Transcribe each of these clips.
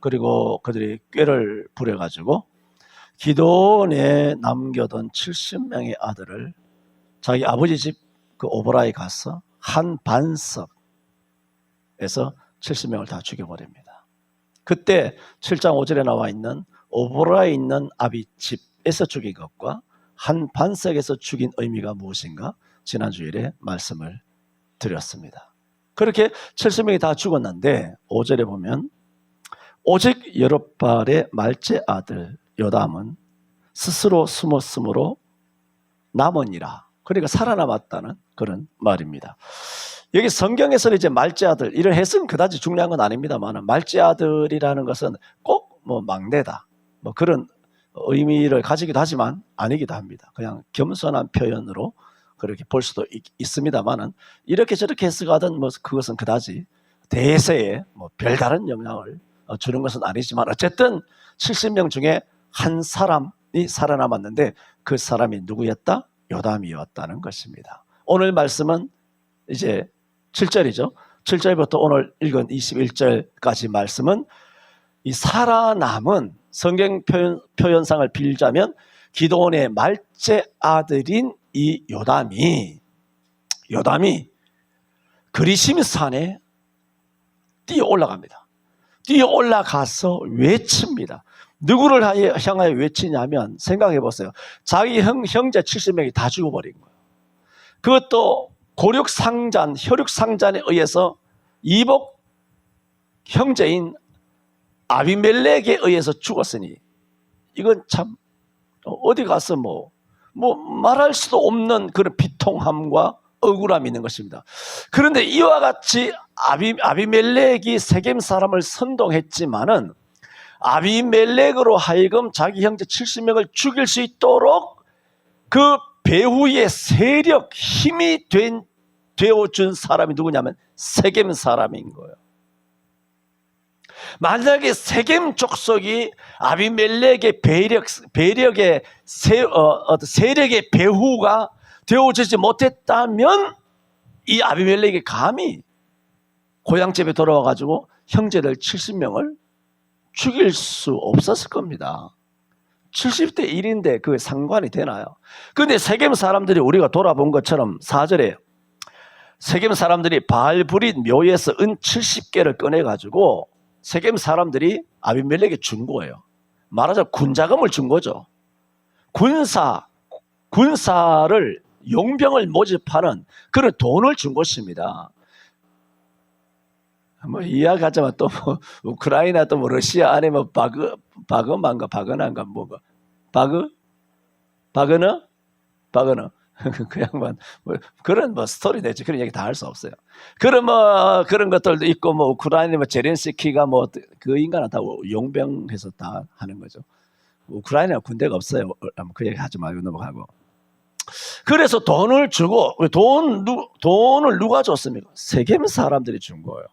그리고 그들이 꾀를 부려가지고 기드온에 남겨둔 70명의 아들을 자기 아버지 집 그 오보라에 가서 한 반석에서 70명을 다 죽여버립니다. 그때 7장 5절에 나와 있는 오보라에 있는 아비 집에서 죽인 것과 한 반석에서 죽인 의미가 무엇인가 지난 주일에 말씀을 드렸습니다. 그렇게 70명이 다 죽었는데 5절에 보면 오직 여룹발의 말째 아들 요담은 스스로 숨었으므로 남으니라. 그러니까 살아남았다는 그런 말입니다. 여기 성경에서는 이제 말째 아들 이런 해석은 그다지 중요한 건 아닙니다만 말째 아들이라는 것은 꼭 뭐 막내다 뭐 그런 의미를 가지기도 하지만 아니기도 합니다. 그냥 겸손한 표현으로 그렇게 볼 수도 있습니다만은 이렇게 저렇게 해석하든 뭐 그것은 그다지 대세에 뭐 별다른 영향을 주는 것은 아니지만 어쨌든 70명 중에 한 사람이 살아남았는데 그 사람이 누구였다? 요담이었다는 것입니다. 오늘 말씀은 이제 7절이죠. 7절부터 오늘 읽은 21절까지 말씀은 이 살아남은 성경 표현상을 빌자면 기드온의 말째 아들인 이 요담이 그리심 산에 뛰어 올라갑니다. 뛰어 올라가서 외칩니다. 누구를 향하여 외치냐면 생각해 보세요. 자기 형제 70명이 다 죽어버린 거예요. 그것도 혈육상잔에 의해서 이복 형제인 아비멜렉에 의해서 죽었으니 이건 참 어디 가서 뭐 말할 수도 없는 그런 비통함과 억울함이 있는 것입니다. 그런데 이와 같이 아비멜렉이 세겜 사람을 선동했지만은 아비멜렉으로 하여금 자기 형제 70명을 죽일 수 있도록 그 배후의 세력, 힘이 되어준 사람이 누구냐면 세겜 사람인 거예요. 만약에 세겜 족속이 아비멜렉의 세력의 배후가 되어지지 못했다면 이 아비멜렉이 감히 고향집에 돌아와가지고 형제들 70명을 죽일 수 없었을 겁니다. 70대 1인데 그게 상관이 되나요? 그런데 세겜 사람들이 우리가 돌아본 것처럼 4절에 세겜 사람들이 바알브릿 묘에서 은 70개를 꺼내가지고 세겜 사람들이 아비멜렉에 준 거예요. 말하자면 군자금을 준 거죠. 군사를 용병을 모집하는 그런 돈을 준 것입니다. 뭐 이야기하자면 또 뭐 우크라이나 또 뭐 러시아 안에 뭐 바그만가 바그나인가 뭐가 바그너 그 양반 뭐 그런 뭐 스토리 되지 그런 얘기 다 할 수 없어요. 그런 뭐 그런 것들도 있고 뭐 우크라이나 뭐 제렌스키가 뭐 그 인간은 다 용병해서 다 하는 거죠. 우크라이나 군대가 없어요. 그 얘기 하지 말고 넘어가고. 그래서 돈을 주고 돈을 누가 줬습니까? 세겜 사람들이 준 거예요.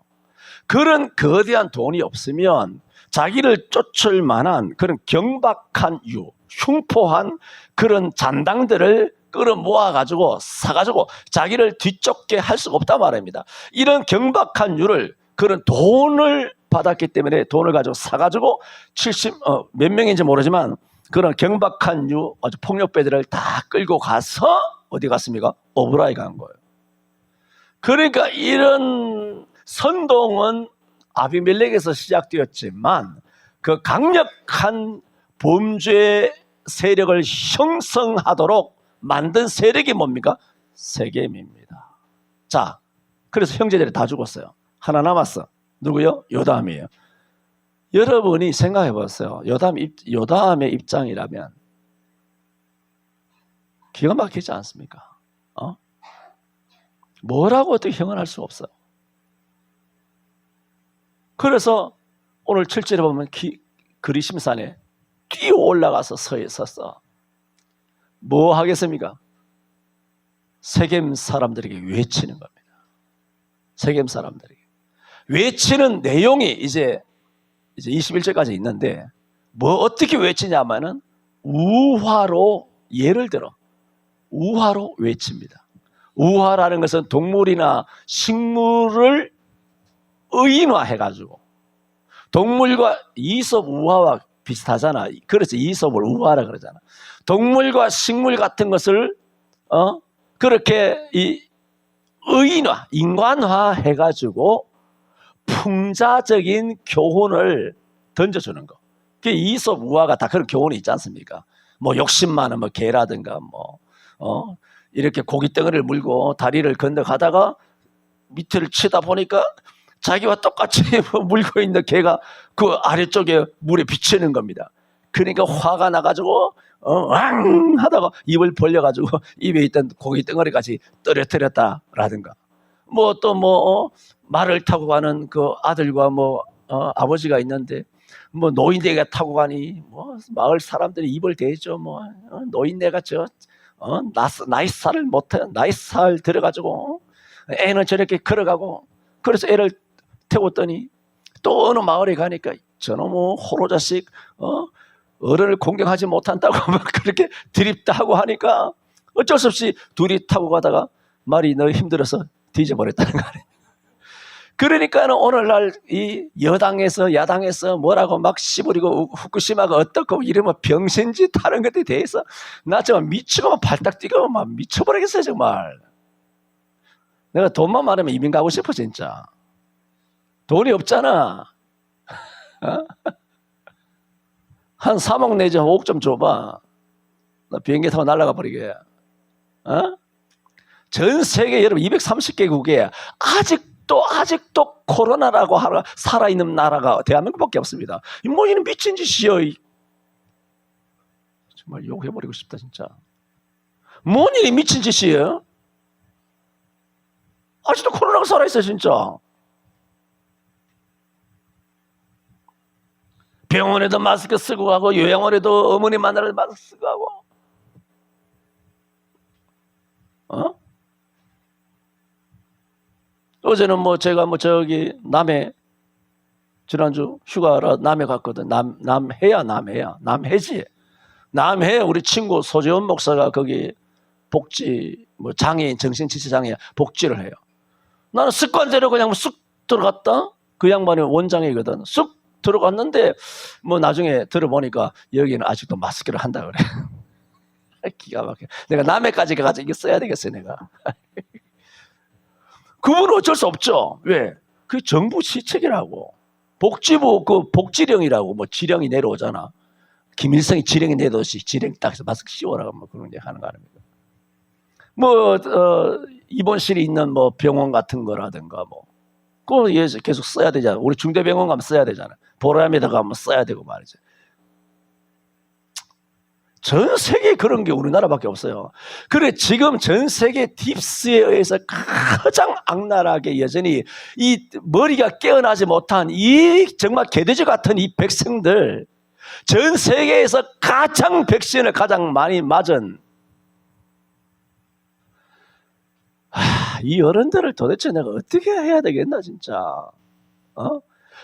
그런 거대한 돈이 없으면 자기를 쫓을 만한 그런 경박한 흉포한 그런 잔당들을 끌어모아가지고 사가지고 자기를 뒤쫓게 할 수가 없단 말입니다. 이런 경박한 유를 그런 돈을 받았기 때문에 돈을 가지고 사가지고 몇 명인지 모르지만 그런 경박한 아주 폭력배들을 다 끌고 가서 어디 갔습니까? 오브라에 간 거예요. 그러니까 이런 선동은 아비멜렉에서 시작되었지만 그 강력한 범죄 세력을 형성하도록 만든 세력이 뭡니까? 세겜입니다. 자, 그래서 형제들이 다 죽었어요. 하나 남았어. 누구요? 요담이에요. 여러분이 생각해 보세요. 요담의 입장이라면 기가 막히지 않습니까? 뭐라고 어떻게 형언할 수 없어요. 그래서 오늘 7절에 보면 그리심산에 뛰어 올라가서 서에 섰어. 뭐 하겠습니까? 세겜 사람들에게 외치는 겁니다. 세겜 사람들에게 외치는 내용이 이제 21절까지 있는데 뭐 어떻게 외치냐면은 우화로 예를 들어 우화로 외칩니다. 우화라는 것은 동물이나 식물을 의인화해가지고 동물과 이솝 우화와 비슷하잖아. 그래서 이솝을 우화라 그러잖아. 동물과 식물 같은 것을 그렇게 인간화 해가지고 풍자적인 교훈을 던져주는 거. 그 이솝 우화가 다 그런 교훈이 있지 않습니까? 뭐 욕심 많은 뭐 개라든가 이렇게 고기 덩어리를 물고 다리를 건너가다가 밑을 치다 보니까 자기와 똑같이 물고 있는 개가 그 아래쪽에 물에 비치는 겁니다. 그러니까 화가 나가지고 왕 하다가 입을 벌려가지고 입에 있던 고기 덩어리까지 떨어뜨렸다라든가 뭐 또 말을 타고 가는 그 아들과 아버지가 있는데 노인네가 타고 가니 마을 사람들이 입을 대죠. 노인네가 나이살 들어가지고 애는 저렇게 걸어가고 그래서 애를 태웠더니 또 어느 마을에 가니까 저놈의 호로자식 어른을 공경하지 못한다고 막 그렇게 드립다 하고 하니까 어쩔 수 없이 둘이 타고 가다가 말이 너무 힘들어서 뒤져버렸다는 거 아니에요. 그러니까는 오늘날 이 여당에서 야당에서 뭐라고 막 씨부리고 후쿠시마가 어떻고 이러면 병신짓 하는 것에 대해서 나 정말 미치고 발딱 뛰고 막 미쳐버리겠어요 정말. 내가 돈만 많으면 이민 가고 싶어 진짜. 돈이 없잖아. 한 3억 내지 5억 좀 줘봐. 나 비행기 타고 날아가 버리게. 전 세계 여러분 230개국에 아직도 코로나라고 살아있는 나라가 대한민국밖에 없습니다. 이는 미친 짓이요. 정말 욕해버리고 싶다 진짜. 뭔 일이 미친 짓이에요? 아직도 코로나가 살아있어 진짜. 병원에도 마스크 쓰고 가고 요양원에도 어머니 만나러 마스크 쓰고 가고 어제는 제가 저기 남해 지난주 휴가라 남해 갔거든. 남해지. 남해 우리 친구 소재원 목사가 거기 복지 장애인 정신지체 장애 복지를 해요. 나는 습관대로 그냥 쑥 들어갔다. 그 양반이 원장이거든. 쑥 들어갔는데 나중에 들어보니까 여기는 아직도 마스크를 한다 그래. 기가 막혀. 내가 남해까지 가서 이거 써야 되겠어 내가. 그분은 어쩔 수 없죠. 왜? 그 정부 시책이라고. 복지부 그 복지령이라고 지령이 내려오잖아. 김일성이 지령이 내려오시 지령 딱 해서 마스크 씌워라고 그런 얘기 하는 거 아닙니까? 입원실이 있는 병원 같은 거라든가 그거 계속 써야 되잖아. 우리 중대병원 가면 써야 되잖아. 보라매다 가면 써야 되고 말이죠. 전 세계에 그런 게 우리나라밖에 없어요. 그래 지금 전 세계 딥스에 의해서 가장 악랄하게 여전히 이 머리가 깨어나지 못한 이 정말 개돼지 같은 이 백성들 전 세계에서 가장 백신을 가장 많이 맞은 이 어른들을 도대체 내가 어떻게 해야 되겠나 진짜.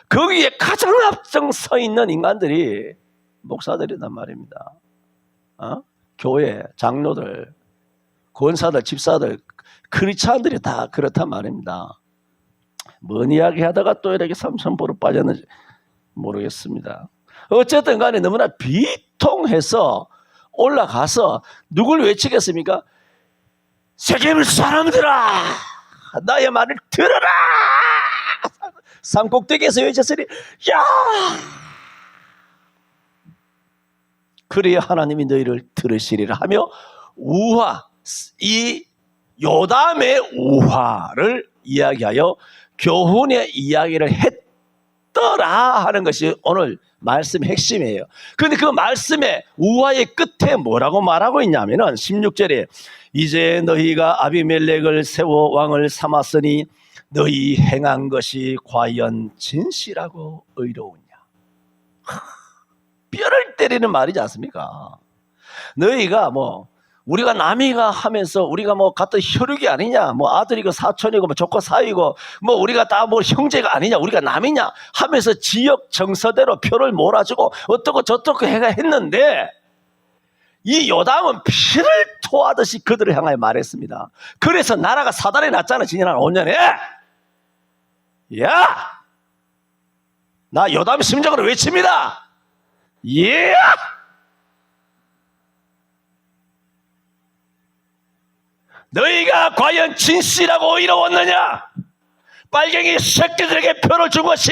거기에 가장 앞장서 있는 인간들이 목사들이란 말입니다. 교회 장로들 권사들 집사들 크리스찬들이 다 그렇단 말입니다. 뭔 이야기 하다가 또 이렇게 삼천포로 빠졌는지 모르겠습니다. 어쨌든 간에 너무나 비통해서 올라가서 누굴 외치겠습니까? 세계의 사람들아 나의 말을 들어라. 산꼭대기에서 외쳤으니 야 그래야 하나님이 너희를 들으시리라 하며 이 요담의 우화를 이야기하여 교훈의 이야기를 했더라 하는 것이 오늘 말씀의 핵심이에요. 그런데 그 말씀의 우화의 끝에 뭐라고 말하고 있냐면은 16절에 이제 너희가 아비멜렉을 세워 왕을 삼았으니 너희 행한 것이 과연 진실하고 의로우냐. 뼈를 때리는 말이지 않습니까? 너희가 우리가 남이가 하면서 우리가 같은 혈육이 아니냐, 아들이고 사촌이고 조카 사위고 우리가 다 형제가 아니냐, 우리가 남이냐 하면서 지역 정서대로 표를 몰아주고 어떻고 저떻고 해가 했는데 이 요담은 피를 토하듯이 그들을 향하여 말했습니다. 그래서 나라가 사단에 났잖아 지난 5년에. 야 나 요담 심정으로 외칩니다. 예! 너희가 과연 진실하고 의로웠느냐? 빨갱이 새끼들에게 표를 준 것이.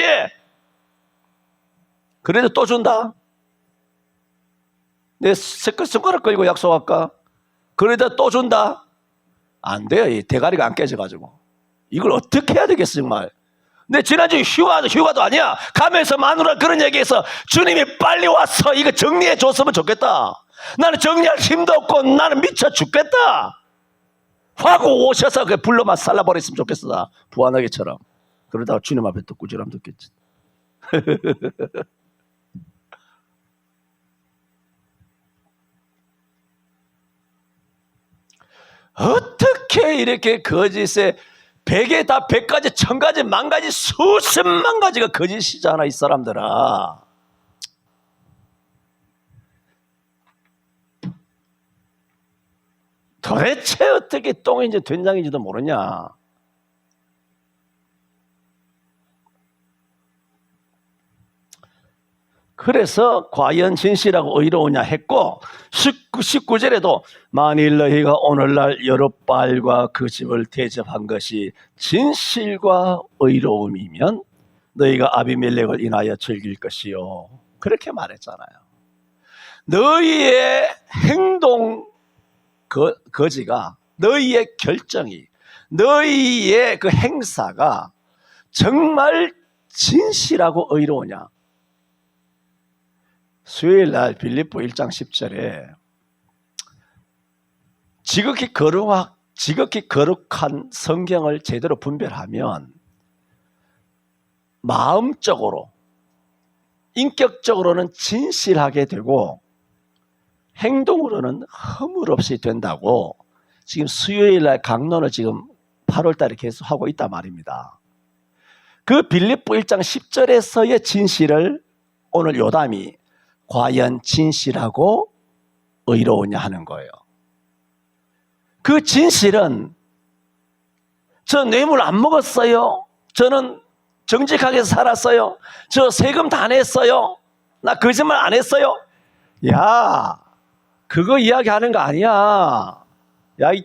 그래도 또 준다. 내 손가락 끌고 약속할까? 그래도 또 준다. 안 돼요. 이 대가리가 안 깨져가지고. 이걸 어떻게 해야 되겠어 정말. 근데 지난주 휴가도 아니야. 가면서 마누라 그런 얘기해서 주님이 빨리 와서 이거 정리해 줬으면 좋겠다. 나는 정리할 힘도 없고 나는 미쳐 죽겠다 하고 오셔서 그 불러만 살라버렸으면 좋겠어. 부안하게처럼. 그러다가 주님 앞에 또 꾸지람 듣겠지. 어떻게 이렇게 거짓에 백에 다 100가지 1000가지 만가지 수십만 가지가 거짓이잖아 이 사람들아. 도대체 어떻게 똥인지 된장인지도 모르냐. 그래서 과연 진실하고 의로우냐 했고 19절에도 만일 너희가 오늘날 여룻바알과 그 집을 대접한 것이 진실과 의로움이면 너희가 아비멜렉을 인하여 즐길 것이요. 그렇게 말했잖아요. 너희의 행동 거지가 너희의 결정이 너희의 그 행사가 정말 진실하고 의로우냐. 수요일날 빌립보 1장 10절에 지극히 거룩한 성경을 제대로 분별하면 마음적으로 인격적으로는 진실하게 되고 행동으로는 허물 없이 된다고 지금 수요일날 강론을 지금 8월달에 계속 하고 있단 말입니다. 그 빌립보 1장 10절에서의 진실을 오늘 요담이 과연 진실하고 의로우냐 하는 거예요. 그 진실은 저 뇌물 안 먹었어요. 저는 정직하게 살았어요. 저 세금 다 냈어요. 나 거짓말 안 했어요. 야, 그거 이야기하는 거 아니야. 야, 이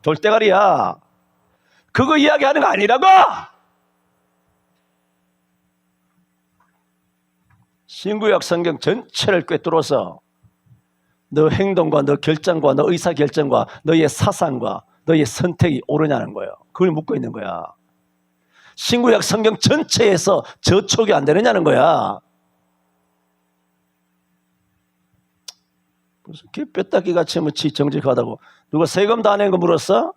돌대가리야. 그거 이야기하는 거 아니라고. 신구약 성경 전체를 꿰뚫어서 너 행동과 너 결정과 너 의사결정과 너의 사상과 너의 선택이 옳으냐는 거예요. 그걸 묻고 있는 거야. 신구약 성경 전체에서 저촉이 안 되느냐는 거야. 무슨 뼈다귀 같이 뭐지 정직하다고. 누가 세금 다 낸 거 물었어?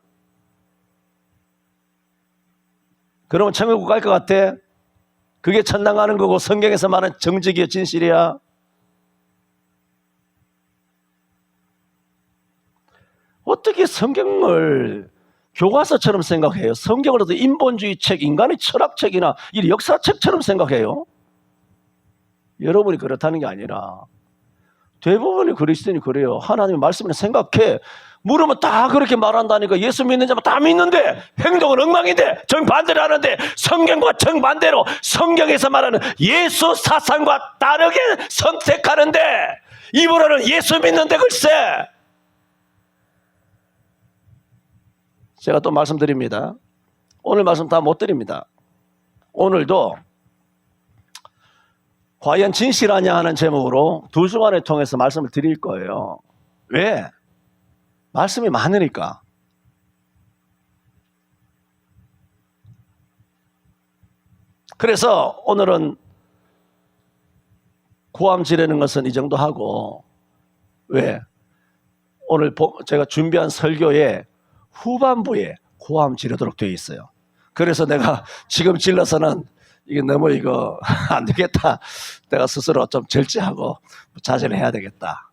그러면 천국 갈 것 같아? 그게 천당 가는 거고 성경에서 말하는 정직이야 진실이야? 어떻게 성경을 교과서처럼 생각해요? 성경으로도 인본주의 책, 인간의 철학책이나 이 역사책처럼 생각해요? 여러분이 그렇다는 게 아니라 대부분의 그리스도인이 그래요. 하나님의 말씀을 생각해. 물으면 다 그렇게 말한다니까. 예수 믿는 자만 다 믿는데 행동은 엉망인데 정반대로 하는데 성경과 정반대로 성경에서 말하는 예수 사상과 다르게 선택하는데 입으로는 예수 믿는데 글쎄. 제가 또 말씀드립니다. 오늘 말씀 다 못 드립니다. 오늘도 과연 진실하냐 하는 제목으로 두 주간을 통해서 말씀을 드릴 거예요. 왜? 말씀이 많으니까. 그래서 오늘은 고함 지르는 것은 이 정도 하고, 왜? 오늘 제가 준비한 설교의 후반부에 고함 지르도록 되어 있어요. 그래서 내가 지금 질러서는 이게 너무 이거 안 되겠다. 내가 스스로 좀 절제하고 자제를 해야 되겠다.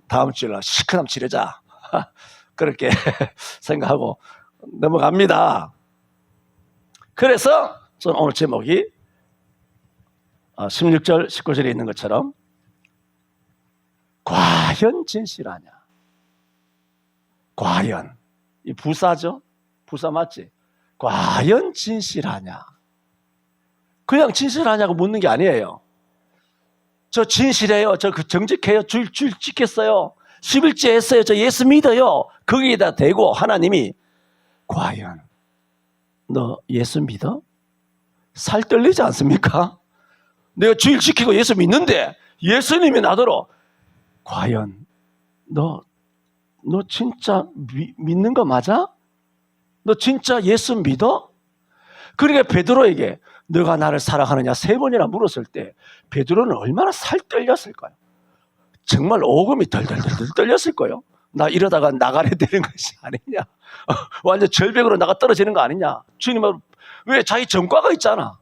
다음 주에 시큰함 지르자. 그렇게 생각하고 넘어갑니다. 그래서 저는 오늘 제목이 16절 19절에 있는 것처럼 과연 진실하냐. 과연. 이 부사죠? 부사 맞지? 과연 진실하냐. 그냥 진실하냐고 묻는 게 아니에요. 저 진실해요. 저 정직해요. 줄 지켰어요. 11째 했어요. 저 예수 믿어요. 거기에다 대고 하나님이 과연 너 예수 믿어? 살 떨리지 않습니까? 내가 주일 지키고 예수 믿는데 예수님이 나더러 과연 너 진짜 믿는 거 맞아? 너 진짜 예수 믿어? 그러니까 베드로에게 너가 나를 사랑하느냐 3번이나 물었을 때 베드로는 얼마나 살 떨렸을까요? 정말 오금이 덜덜덜 떨렸을 거예요. 나 이러다가 나가래 되는 것이 아니냐. 완전 절벽으로 나가 떨어지는 거 아니냐. 주님은 왜 자기 전과가 있잖아.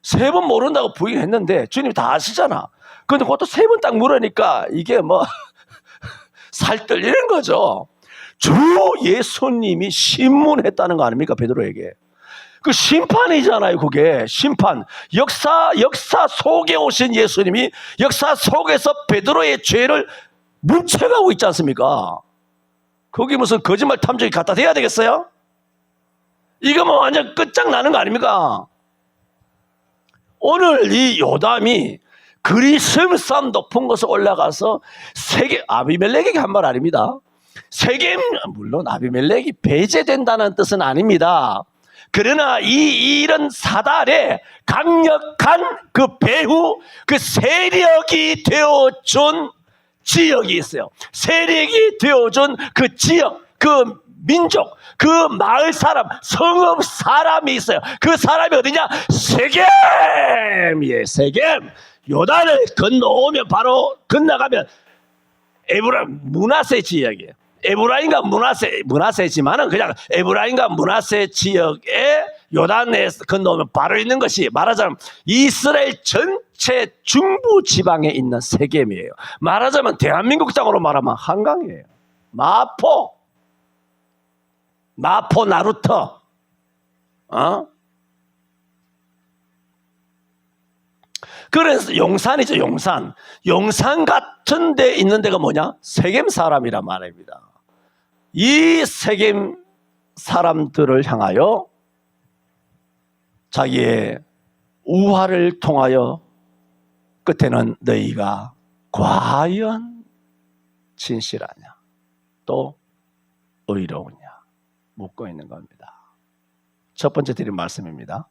3번 모른다고 부인했는데 주님이 다 아시잖아. 근데 그것도 3번 딱 물으니까 이게 뭐 살 떨리는 거죠. 주 예수님이 신문했다는 거 아닙니까? 베드로에게. 그 심판이잖아요. 그게 심판. 역사 속에 오신 예수님이 역사 속에서 베드로의 죄를 뭉쳐가고 있지 않습니까? 거기 무슨 거짓말 탐정이 갖다 대야 되겠어요? 이거 뭐 완전 끝장나는 거 아닙니까? 오늘 이 요담이 그리심산 높은 곳에 올라가서 아비멜렉에게 한 말 아닙니다. 물론 아비멜렉이 배제된다는 뜻은 아닙니다. 그러나 이런 사달에 강력한 그 배후, 그 세력이 되어준 지역이 있어요. 세력이 되어준 그 지역, 그 민족, 그 마을 사람, 성읍 사람이 있어요. 그 사람이 어디냐? 세겜이에요. 세겜. 요단을 건너오면 바로 건너가면 므낫세 지역이에요. 에브라임과 므낫세지만은 그냥 에브라임과 므낫세 지역에 요단에 건너오면 바로 있는 것이 말하자면 이스라엘 전체 중부 지방에 있는 세겜이에요. 말하자면 대한민국 땅으로 말하면 한강이에요. 마포 나루터, 그래서 용산이죠. 용산 같은 데 있는 데가 뭐냐? 세겜 사람이란 말입니다. 이 세겜 사람들을 향하여 자기의 우화를 통하여 끝에는 너희가 과연 진실하냐 또 의로우냐 묻고 있는 겁니다. 첫 번째 드린 말씀입니다.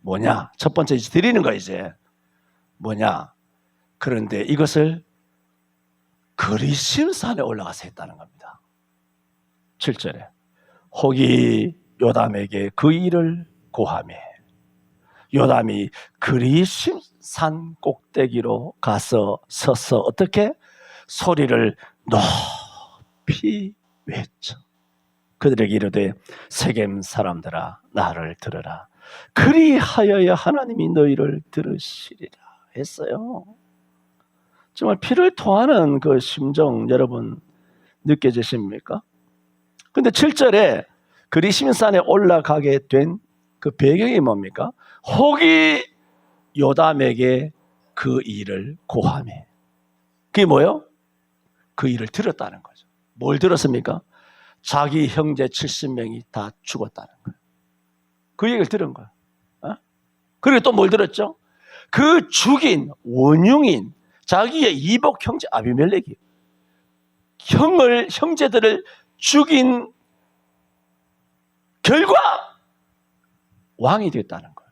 뭐냐? 첫 번째 드리는 거 이제 뭐냐? 그런데 이것을 그리심산에 올라가서 했다는 겁니다. 7절에 혹이 요담에게 그 일을 고하매 요담이 그리심산 꼭대기로 가서 서서 어떻게? 소리를 높이 외쳐 그들에게 이르되 세겜 사람들아 나를 들으라. 그리하여야 하나님이 너희를 들으시리라 했어요. 정말 피를 토하는 그 심정 여러분 느껴지십니까? 근데 7절에 그리심산에 올라가게 된 그 배경이 뭡니까? 혹이 요담에게 그 일을 고하매. 그게 뭐예요? 그 일을 들었다는 거죠. 뭘 들었습니까? 자기 형제 70명이 다 죽었다는 거예요. 그 얘기를 들은 거예요. 그리고 또 뭘 들었죠? 그 죽인 원흉인 자기의 이복 형제 아비멜렉이 형제들을 죽인 결과 왕이 됐다는 거예요.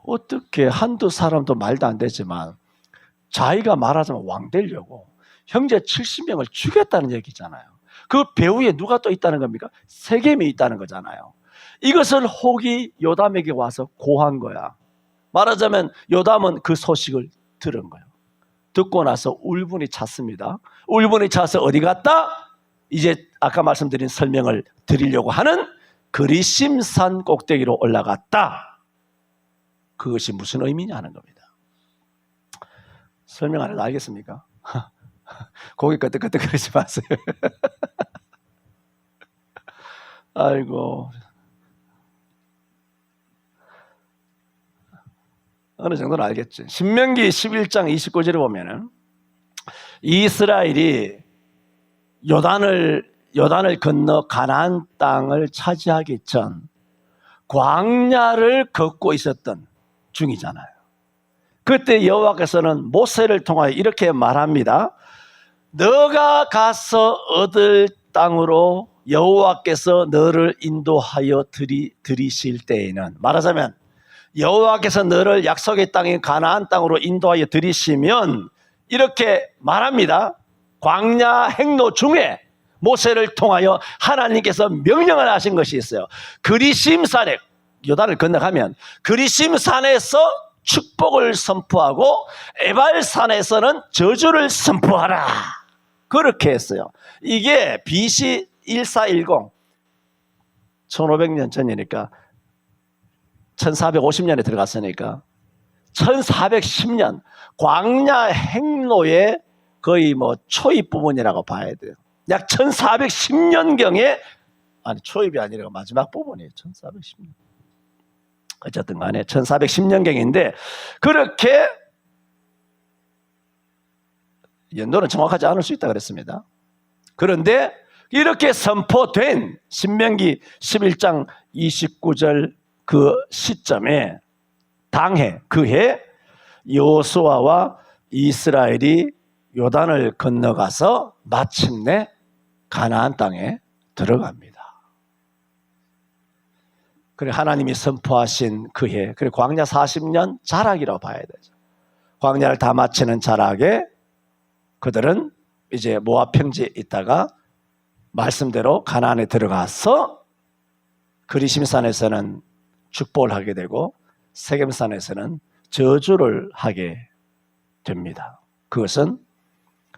어떻게 한두 사람도 말도 안 되지만 자기가 말하자면 왕 되려고 형제 70명을 죽였다는 얘기잖아요. 그 배후에 누가 또 있다는 겁니까? 세겜이 있다는 거잖아요. 이것을 혹이 요담에게 와서 고한 거야. 말하자면 요담은 그 소식을 들은 거예요. 듣고 나서 울분이 찼습니다. 울분이 차서 어디 갔다? 이제 아까 말씀드린 설명을 드리려고 하는 그리심산 꼭대기로 올라갔다. 그것이 무슨 의미냐 하는 겁니다. 설명 안 해도 알겠습니까? 고개 끄덕끄덕 그러지 마세요. 아이고. 어느 정도는 알겠지. 신명기 11장 29절에 보면은 이스라엘이 요단을 건너 가나안 땅을 차지하기 전 광야를 걷고 있었던 중이잖아요. 그때 여호와께서는 모세를 통하여 이렇게 말합니다. 너가 가서 얻을 땅으로 여호와께서 너를 인도하여 들이실 때에는, 말하자면 여호와께서 너를 약속의 땅인 가나안 땅으로 인도하여 들이시면 이렇게 말합니다. 광야 행로 중에 모세를 통하여 하나님께서 명령을 하신 것이 있어요. 그리심산에, 요단을 건너가면 그리심산에서 축복을 선포하고 에발산에서는 저주를 선포하라, 그렇게 했어요. 이게 BC 1410, 1500년 전이니까 1450년에 들어갔으니까 1410년 광야 행로의 거의 뭐 초입 부분이라고 봐야 돼요. 약 1410년경에, 아니 초입이 아니라 마지막 부분이에요. 1410년. 어쨌든 간에 1410년경인데 그렇게 연도는 정확하지 않을 수 있다 그랬습니다. 그런데 이렇게 선포된 신명기 11장 29절 그 시점에 당해, 그해 여호수아와 이스라엘이 요단을 건너가서 마침내 가나안 땅에 들어갑니다. 그래 하나님이 선포하신 그해, 그래 광야 40년 자락이라고 봐야 되죠. 광야를 다 마치는 자락에 그들은 이제 모압 평지에 있다가 말씀대로 가나안에 들어가서 그리심산에서는 축복을 하게 되고 세겜산에서는 저주를 하게 됩니다. 그것은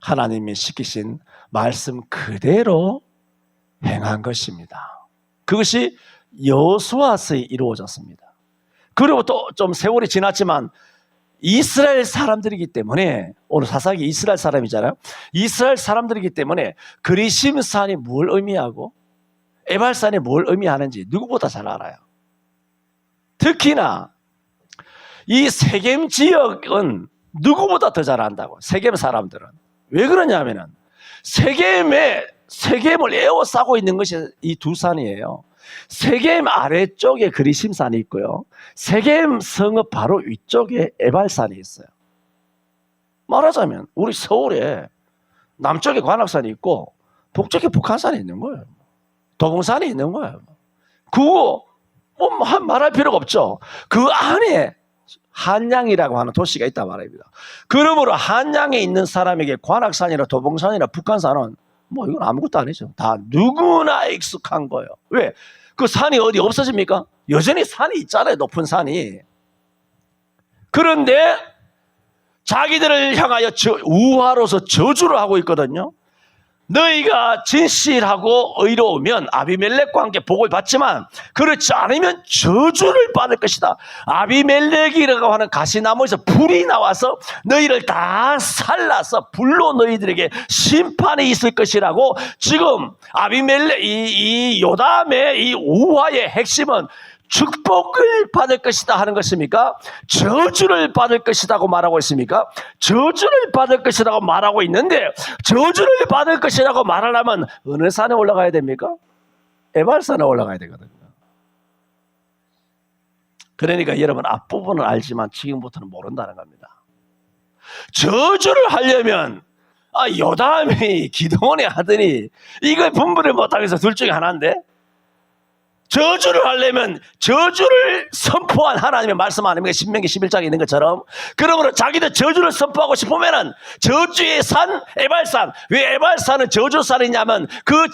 하나님이 시키신 말씀 그대로 행한 것입니다. 그것이 여호수아서에 이루어졌습니다. 그리고 또 좀 세월이 지났지만 이스라엘 사람들이기 때문에, 오늘 사사기 이스라엘 사람이잖아요. 이스라엘 사람들이기 때문에 그리심산이 뭘 의미하고 에발산이 뭘 의미하는지 누구보다 잘 알아요. 특히나 이 세겜 지역은 누구보다 더 잘 안다고, 세겜 사람들은. 왜 그러냐면은 세겜을 에워싸고 있는 것이 이 두 산이에요. 세겜 아래쪽에 그리심산이 있고요, 세겜 성읍 바로 위쪽에 에발산이 있어요. 말하자면 우리 서울에 남쪽에 관악산이 있고 북쪽에 북한산이 있는 거예요. 도봉산이 있는 거예요. 그거 뭐 말할 필요가 없죠. 그 안에 한양이라고 하는 도시가 있다 말입니다. 그러므로 한양에 있는 사람에게 관악산이나 도봉산이나 북한산은 뭐 이건 아무것도 아니죠. 다 누구나 익숙한 거예요. 왜? 그 산이 어디 없어집니까? 여전히 산이 있잖아요. 높은 산이. 그런데 자기들을 향하여 우화로서 저주를 하고 있거든요. 너희가 진실하고 의로우면 아비멜렉과 함께 복을 받지만 그렇지 않으면 저주를 받을 것이다. 아비멜렉이라고 하는 가시나무에서 불이 나와서 너희를 다 살라서 불로 너희들에게 심판이 있을 것이라고. 지금 아비멜렉 이 요담의 이 우화의 핵심은 축복을 받을 것이다 하는 것입니까? 저주를 받을 것이라고 말하고 있습니까? 저주를 받을 것이라고 말하고 있는데, 저주를 받을 것이라고 말하려면 어느 산에 올라가야 됩니까? 에발산에 올라가야 되거든요. 그러니까 여러분 앞부분은 알지만 지금부터는 모른다는 겁니다. 저주를 하려면 요담이 기드온이 하더니 이걸 분별을 못하겠어. 둘 중에 하나인데, 저주를 하려면 저주를 선포한 하나님의 말씀 아닙니까? 신명기 11장에 있는 것처럼. 그러므로 자기들 저주를 선포하고 싶으면은 저주의 산 에발산. 왜 에발산은 저주산이냐면 그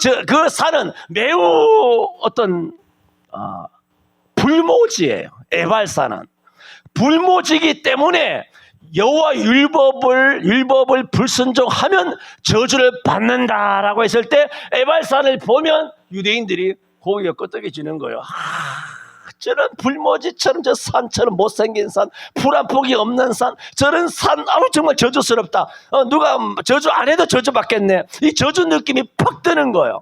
산은 매우 어떤 불모지예요. 에발산은 불모지이기 때문에 여호와 율법을 불순종하면 저주를 받는다라고 했을 때 에발산을 보면 유대인들이 고기가 끄덕여지는 거예요. 저런 불모지처럼, 저 산처럼 못생긴 산, 풀 한 폭이 없는 산, 저런 산, 정말 저주스럽다. 누가 저주 안 해도 저주 받겠네. 이 저주 느낌이 팍 드는 거예요.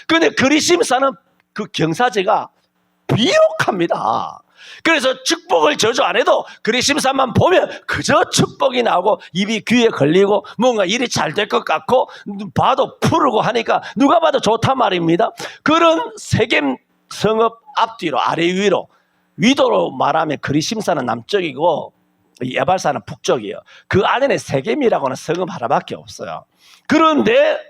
그런데 그리심산은 그 경사지가 비옥합니다. 그래서 축복을 저주 안 해도 그리심산만 보면 그저 축복이 나오고 입이 귀에 걸리고 뭔가 일이 잘 될 것 같고 봐도 푸르고 하니까 누가 봐도 좋단 말입니다. 그런 세겜 성읍 앞뒤로 아래 위로 위도로 말하면 그리심산은 남쪽이고 에발산은 북쪽이에요. 그 안에는 세겜이라고는 성읍 하나밖에 없어요. 그런데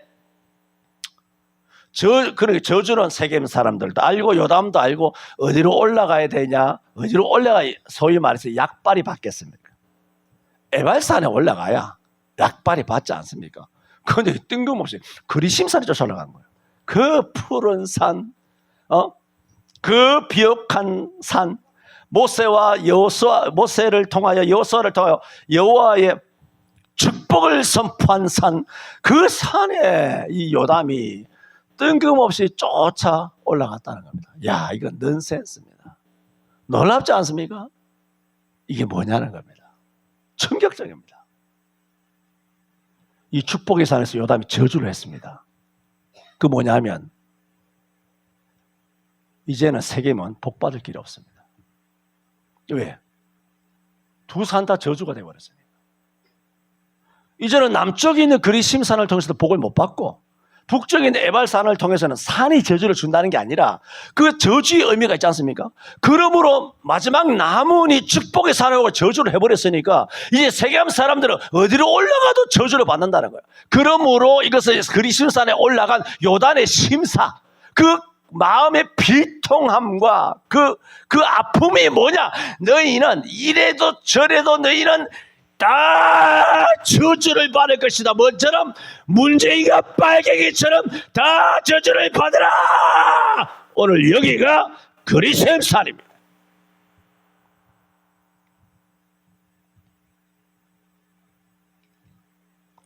그러니까 저주는 세겜 사람들도 알고 요담도 알고 어디로 올라가야 되냐, 어디로 올라가야 소위 말해서 약발이 받겠습니까? 에발산에 올라가야 약발이 받지 않습니까? 그런데 뜬금없이 그리심산에 쫓아 올라간 거예요. 그 푸른 산, 그 비옥한 산, 모세를 통하여 여호수아를 통하여 여호와의 축복을 선포한 산, 그 산에 이 요담이 뜬금없이 쫓아 올라갔다는 겁니다. 야, 이건 넌센스입니다. 놀랍지 않습니까? 이게 뭐냐는 겁니다. 충격적입니다. 이 축복의 산에서 요담이 저주를 했습니다. 그 뭐냐면 이제는 세겜은 복받을 길이 없습니다. 왜? 두 산 다 저주가 되어버렸으니까. 이제는 남쪽에 있는 그리심산을 통해서도 복을 못 받고 북쪽에 있는 에발산을 통해서는 산이 저주를 준다는 게 아니라 그 저주의 의미가 있지 않습니까? 그러므로 마지막 남은이 축복의 산을 저주를 해버렸으니까 이제 세겜 사람들은 어디로 올라가도 저주를 받는다는 거예요. 그러므로 이것을 그리심산에 올라간 요단의 심사, 그 마음의 비통함과 그 아픔이 뭐냐? 너희는 이래도 저래도 너희는 다 저주를 받을 것이다. 뭐처럼? 문재인과 빨갱이처럼 다 저주를 받으라. 오늘 여기가 그리심산입니다.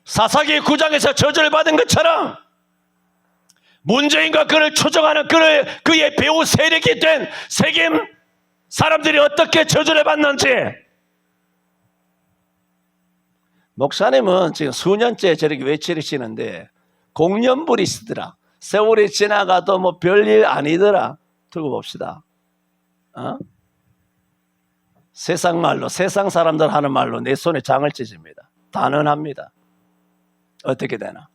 사사기 9장에서 저주를 받은 것처럼 문재인과 그를 추종하는 그의 배후 세력이 된 세겜 사람들이 어떻게 저주를 받는지, 목사님은 지금 수년째 저렇게 외치시는데 공연부리시더라. 세월이 지나가도 뭐 별일 아니더라. 두고 봅시다. 세상 말로, 세상 사람들 하는 말로 내 손에 장을 찢습니다. 단언합니다. 어떻게 되나?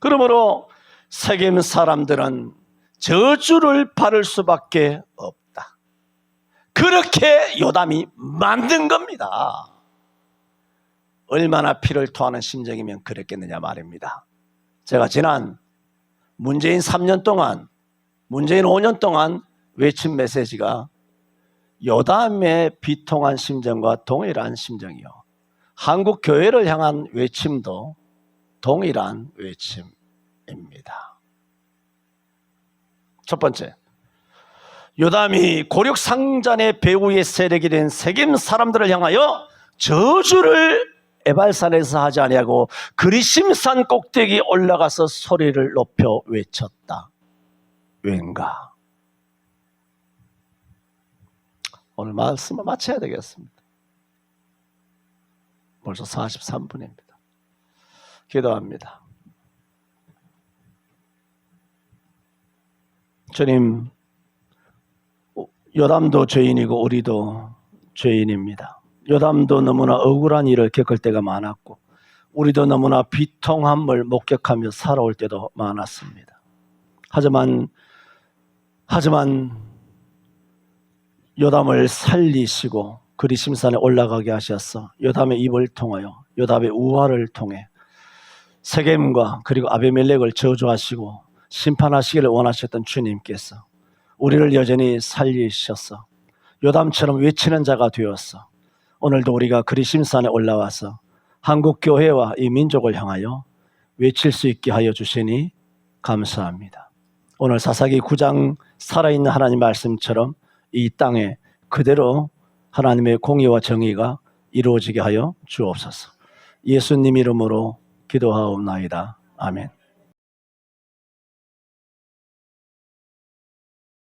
그러므로 세겜 사람들은 저주를 받을 수밖에 없다. 그렇게 요담이 만든 겁니다. 얼마나 피를 토하는 심정이면 그랬겠느냐 말입니다. 제가 지난 문재인 3년 동안, 문재인 5년 동안 외친 메시지가 요담의 비통한 심정과 동일한 심정이요, 한국 교회를 향한 외침도 동일한 외침입니다. 첫 번째, 요담이 고륙상잔의 배후의 세력이 된 세겜 사람들을 향하여 저주를 에발산에서 하지 아니하고 그리심산 꼭대기 올라가서 소리를 높여 외쳤다. 왠가? 오늘 말씀을 마쳐야 되겠습니다. 벌써 43분입니다. 기도합니다. 주님, 요담도 죄인이고 우리도 죄인입니다. 요담도 너무나 억울한 일을 겪을 때가 많았고 우리도 너무나 비통함을 목격하며 살아올 때도 많았습니다. 하지만 요담을 살리시고 그리심산에 올라가게 하셔서 요담의 입을 통하여, 요담의 우화를 통해 세겜과 그리고 아비멜렉을 저주하시고 심판하시기를 원하셨던 주님께서 우리를 여전히 살리셔서 요담처럼 외치는 자가 되어서 오늘도 우리가 그리심산에 올라와서 한국교회와 이 민족을 향하여 외칠 수 있게 하여 주시니 감사합니다. 오늘 사사기 9장 살아있는 하나님 말씀처럼 이 땅에 그대로 하나님의 공의와 정의가 이루어지게 하여 주옵소서. 예수님 이름으로 기도하옵나이다. 아멘.